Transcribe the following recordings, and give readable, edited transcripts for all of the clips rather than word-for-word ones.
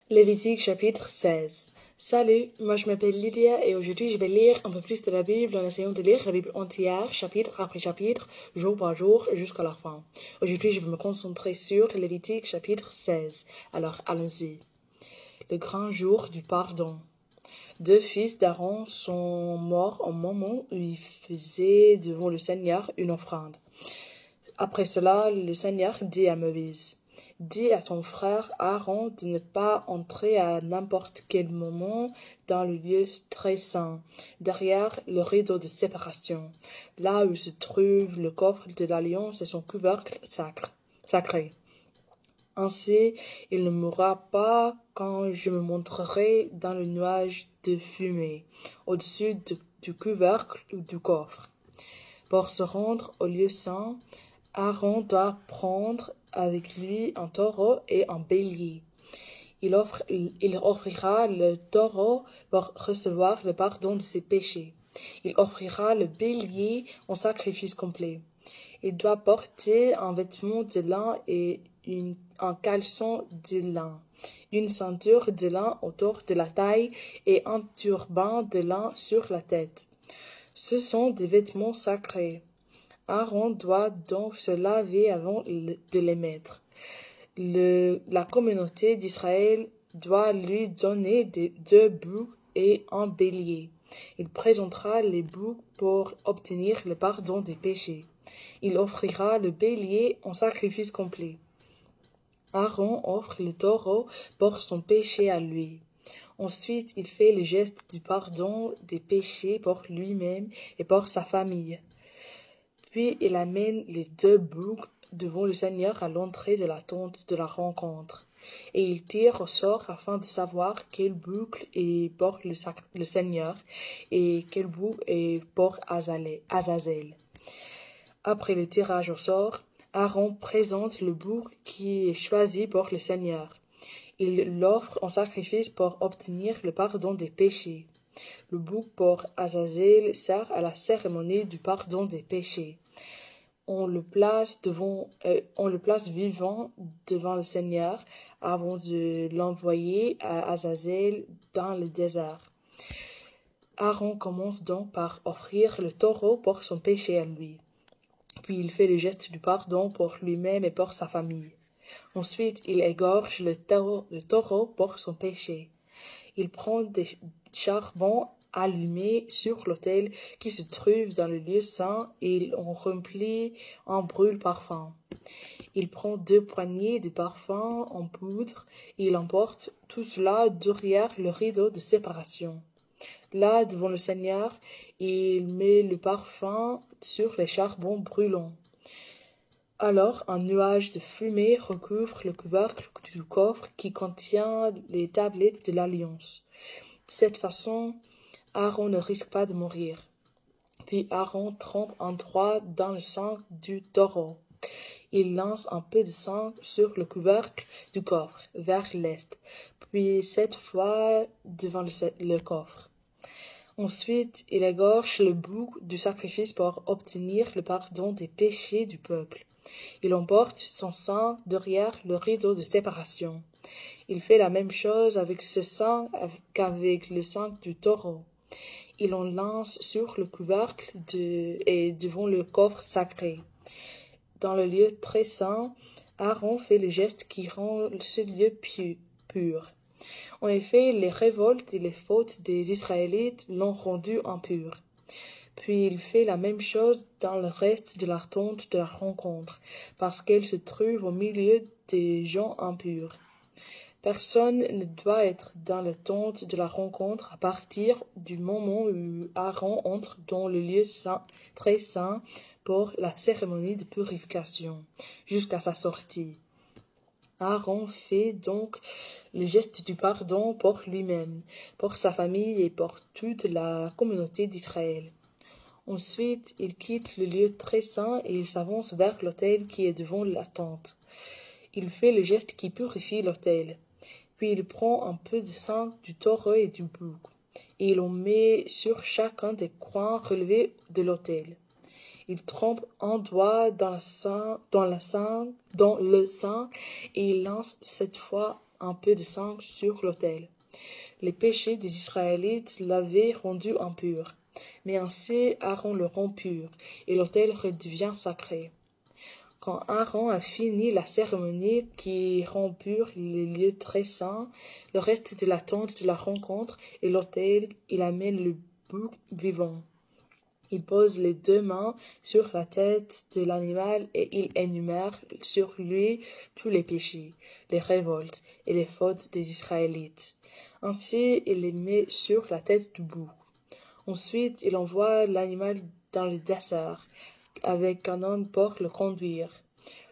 Lévitique chapitre 16. Salut, moi je m'appelle Lydia et aujourd'hui je vais lire un peu plus de la Bible en essayant de lire la Bible entière, chapitre après chapitre, jour par jour, jusqu'à la fin. Aujourd'hui je vais me concentrer sur Lévitique chapitre 16. Alors allons-y. Le grand jour du pardon. 2 fils d'Aaron sont morts au moment où ils faisaient devant le Seigneur une offrande. Après cela, le Seigneur dit à Moïse, « Dis à ton frère Aaron de ne pas entrer à n'importe quel moment dans le lieu très saint, derrière le rideau de séparation, là où se trouve le coffre de l'alliance et son couvercle sacré. Ainsi, il ne mourra pas quand je me montrerai dans le nuage de fumée, au-dessus du couvercle ou du coffre. Pour se rendre au lieu saint, Aaron doit prendre avec lui un taureau et un bélier. Il offrira le taureau pour recevoir le pardon de ses péchés. Il offrira le bélier en sacrifice complet. Il doit porter un vêtement de lin et un caleçon de lin, une ceinture de lin autour de la taille et un turban de lin sur la tête. Ce sont des vêtements sacrés. Aaron doit donc se laver avant de les mettre. La communauté d'Israël doit lui donner 2 boucs et un bélier. Il présentera les boucs pour obtenir le pardon des péchés. Il offrira le bélier en sacrifice complet. Aaron offre le taureau pour son péché à lui. Ensuite, il fait le geste du pardon des péchés pour lui-même et pour sa famille. Puis il amène les 2 boucs devant le Seigneur à l'entrée de la tente de la rencontre. Et il tire au sort afin de savoir quel bouc est pour le Seigneur et quel bouc est pour Azazel. Après le tirage au sort, Aaron présente le bouc qui est choisi pour le Seigneur. Il l'offre en sacrifice pour obtenir le pardon des péchés. Le bouc pour Azazel sert à la cérémonie du pardon des péchés. On le place vivant devant le Seigneur avant de l'envoyer à Azazel dans le désert. Aaron commence donc par offrir le taureau pour son péché à lui. Puis il fait le geste du pardon pour lui-même et pour sa famille. Ensuite, il égorge le taureau pour son péché. Il prend des charbons allumés sur l'autel qui se trouve dans le lieu saint et il en remplit un brûle-parfum. Il prend 2 poignées de parfum en poudre et il emporte tout cela derrière le rideau de séparation. Là, devant le Seigneur, il met le parfum sur les charbons brûlants. Alors un nuage de fumée recouvre le couvercle du coffre qui contient les tablettes de l'Alliance. De cette façon, Aaron ne risque pas de mourir. Puis Aaron trempe un doigt dans le sang du taureau. Il lance un peu de sang sur le couvercle du coffre, vers l'est, puis 7 fois devant le coffre. Ensuite, il égorge le bouc du sacrifice pour obtenir le pardon des péchés du peuple. Il emporte son sang derrière le rideau de séparation. Il fait la même chose avec ce sang qu'avec le sang du taureau. Il en lance sur le couvercle et devant le coffre sacré. Dans le lieu très saint, Aaron fait le geste qui rend ce lieu pur. En effet, les révoltes et les fautes des Israélites l'ont rendu impur. Puis il fait la même chose dans le reste de la tente de la rencontre, parce qu'elle se trouve au milieu des gens impurs. Personne ne doit être dans la tente de la rencontre à partir du moment où Aaron entre dans le lieu très saint pour la cérémonie de purification, jusqu'à sa sortie. Aaron fait donc le geste du pardon pour lui-même, pour sa famille et pour toute la communauté d'Israël. Ensuite, il quitte le lieu très saint et il s'avance vers l'autel qui est devant la tente. Il fait le geste qui purifie l'autel. Puis il prend un peu de sang du taureau et du bouc, et il en met sur chacun des coins relevés de l'autel. Il trempe un doigt dans le sang et il lance 7 fois un peu de sang sur l'autel. Les péchés des Israélites l'avaient rendu impur, mais ainsi Aaron le rend pur, et l'autel redevient sacré. Quand Aaron a fini la cérémonie qui rend pur les lieux très saints, le reste de la tente de la rencontre et l'autel, il amène le bouc vivant. Il pose les 2 mains sur la tête de l'animal et il énumère sur lui tous les péchés, les révoltes et les fautes des Israélites. Ainsi, il les met sur la tête du bouc. Ensuite, il envoie l'animal dans le désert avec un homme pour le conduire.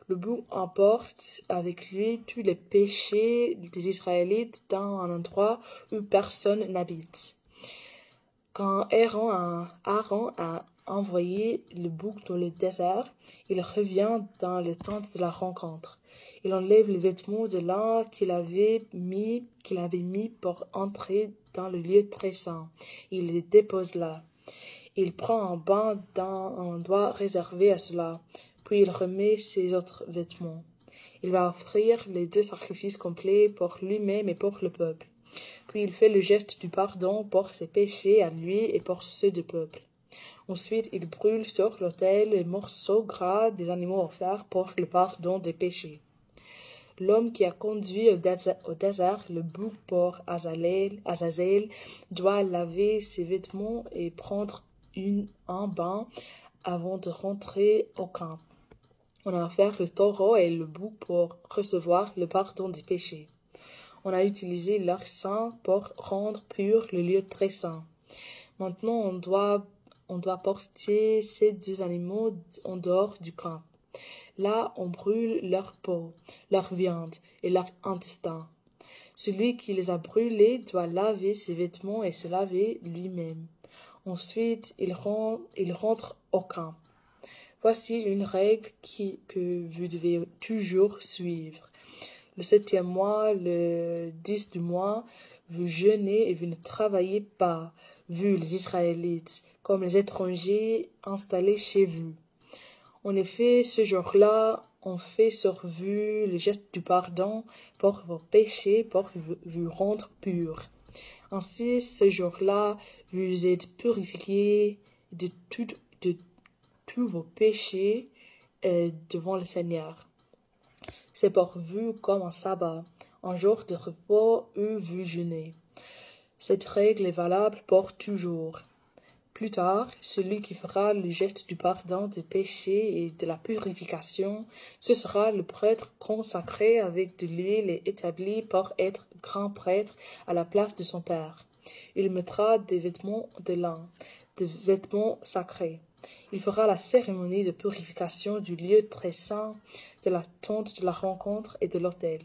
Le bouc emporte avec lui tous les péchés des Israélites dans un endroit où personne n'habite. Quand Aaron a envoyé le bouc dans le désert, il revient dans le tente de la rencontre. Il enlève les vêtements de lin qu'il avait mis pour entrer dans le lieu très saint. Il les dépose là. Il prend un bain dans un endroit réservé à cela, puis il remet ses autres vêtements. Il va offrir les 2 sacrifices complets pour lui-même et pour le peuple. Puis il fait le geste du pardon pour ses péchés à lui et pour ceux du peuple. Ensuite, il brûle sur l'autel les morceaux gras des animaux offerts pour le pardon des péchés. L'homme qui a conduit au désert le bouc pour Azazel doit laver ses vêtements et prendre un bain avant de rentrer au camp. On a offert le taureau et le bouc pour recevoir le pardon des péchés. On a utilisé leur sang pour rendre pur le lieu très saint. Maintenant, on doit porter ces 2 animaux en dehors du camp. Là, on brûle leur peau, leur viande et leur intestin. Celui qui les a brûlés doit laver ses vêtements et se laver lui-même. Ensuite, il rentre au camp. Voici une règle que vous devez toujours suivre. Le 7e mois, le 10 du mois, vous jeûnez et vous ne travaillez pas, vous les Israélites, comme les étrangers installés chez vous. En effet, ce jour-là, on fait sur vous le geste du pardon pour vos péchés, pour vous rendre purs. Ainsi, ce jour-là, vous êtes purifiés de tous vos péchés devant le Seigneur. C'est pour vous comme un sabbat, un jour de repos où vous jeûnez. Cette règle est valable pour toujours. Plus tard, celui qui fera le geste du pardon des péchés et de la purification, ce sera le prêtre consacré avec de l'huile et établi pour être grand prêtre à la place de son père. Il mettra des vêtements de lin, des vêtements sacrés. Il fera la cérémonie de purification du lieu très saint, de la tente de la rencontre et de l'autel.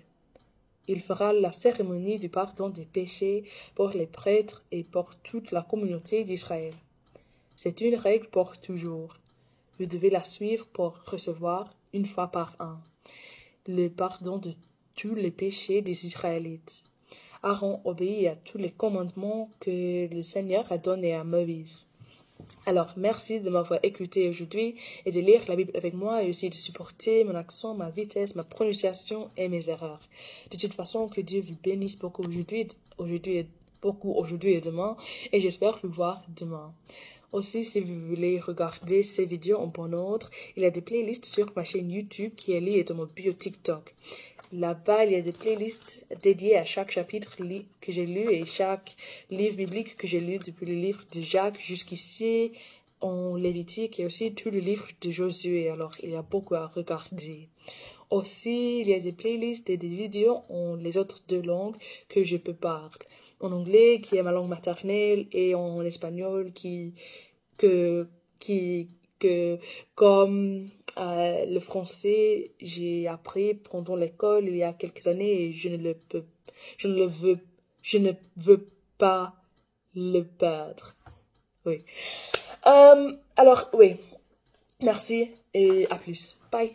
Il fera la cérémonie du pardon des péchés pour les prêtres et pour toute la communauté d'Israël. C'est une règle pour toujours. Vous devez la suivre pour recevoir, 1 fois par an, le pardon de tous les péchés des Israélites. Aaron obéit à tous les commandements que le Seigneur a donnés à Moïse. Alors, merci de m'avoir écouté aujourd'hui et de lire la Bible avec moi et aussi de supporter mon accent, ma vitesse, ma prononciation et mes erreurs. De toute façon, que Dieu vous bénisse beaucoup aujourd'hui et demain, et j'espère vous voir demain. Aussi, si vous voulez regarder ces vidéos en bon ordre, il y a des playlists sur ma chaîne YouTube qui est liée dans mon bio TikTok. Là-bas, il y a des playlists dédiées à chaque chapitre que j'ai lu et chaque livre biblique que j'ai lu depuis le livre de Jacques jusqu'ici en Lévitique et aussi tout le livre de Josué. Alors, il y a beaucoup à regarder. Aussi, il y a des playlists et des vidéos en les autres 2 langues que je peux parler. En anglais, qui est ma langue maternelle, et en espagnol, comme le français, j'ai appris pendant l'école il y a quelques années et je ne veux pas le perdre. Oui. Alors, oui. Merci et à plus. Bye.